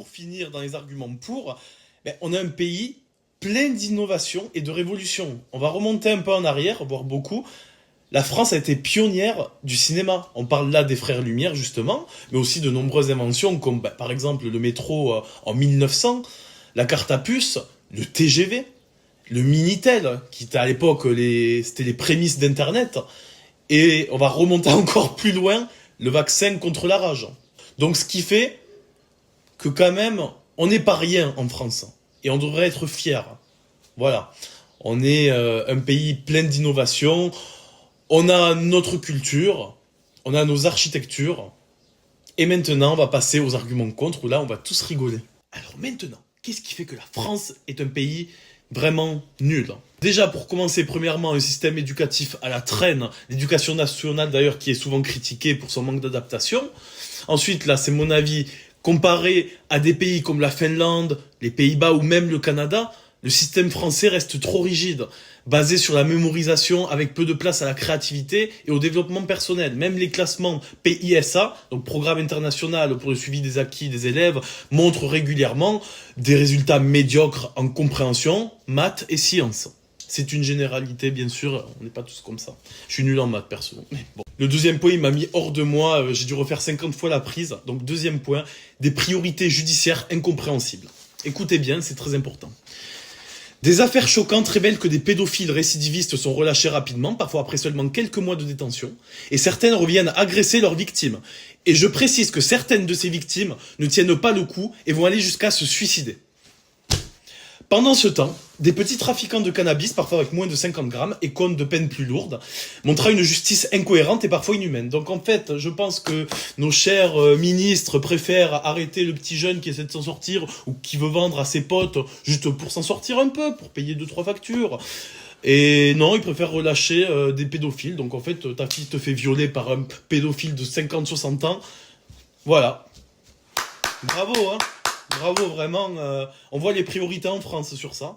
pour finir dans les arguments pour, on a un pays plein d'innovation et de révolution. On va remonter un peu en arrière, voire beaucoup. La France a été pionnière du cinéma. On parle là des frères Lumière, justement, mais aussi de nombreuses inventions, comme par exemple le métro en 1900, la carte à puce, le TGV, le Minitel, qui était à l'époque, c'était les prémices d'Internet. Et on va remonter encore plus loin, le vaccin contre la rage. Donc ce qui fait que quand même, on n'est pas rien en France. Et on devrait être fiers. Voilà. On est un pays plein d'innovation. On a notre culture. On a nos architectures. Et maintenant, on va passer aux arguments contre, où là, on va tous rigoler. Alors maintenant, qu'est-ce qui fait que la France est un pays vraiment nul? Déjà, pour commencer, premièrement, un système éducatif à la traîne. L'éducation nationale, d'ailleurs, qui est souvent critiquée pour son manque d'adaptation. Ensuite, là, c'est mon avis, comparé à des pays comme la Finlande, les Pays-Bas ou même le Canada, le système français reste trop rigide, basé sur la mémorisation avec peu de place à la créativité et au développement personnel. Même les classements PISA, donc Programme international pour le suivi des acquis des élèves, montrent régulièrement des résultats médiocres en compréhension, maths et sciences. C'est une généralité, bien sûr, on n'est pas tous comme ça. Je suis nul en maths, perso. Mais bon. Le deuxième point, il m'a mis hors de moi, j'ai dû refaire 50 fois la prise. Donc deuxième point, des priorités judiciaires incompréhensibles. Écoutez bien, c'est très important. Des affaires choquantes révèlent que des pédophiles récidivistes sont relâchés rapidement, parfois après seulement quelques mois de détention, et certaines reviennent agresser leurs victimes. Et je précise que certaines de ces victimes ne tiennent pas le coup et vont aller jusqu'à se suicider. Pendant ce temps, des petits trafiquants de cannabis, parfois avec moins de 50 grammes, et comptent de peines plus lourdes, montrent une justice incohérente et parfois inhumaine. Donc en fait, je pense que nos chers ministres préfèrent arrêter le petit jeune qui essaie de s'en sortir ou qui veut vendre à ses potes juste pour s'en sortir un peu, pour payer 2-3 factures. Et non, ils préfèrent relâcher des pédophiles. Donc en fait, ta fille te fait violer par un pédophile de 50-60 ans. Voilà. Bravo, hein. Bravo, vraiment. On voit les priorités en France sur ça.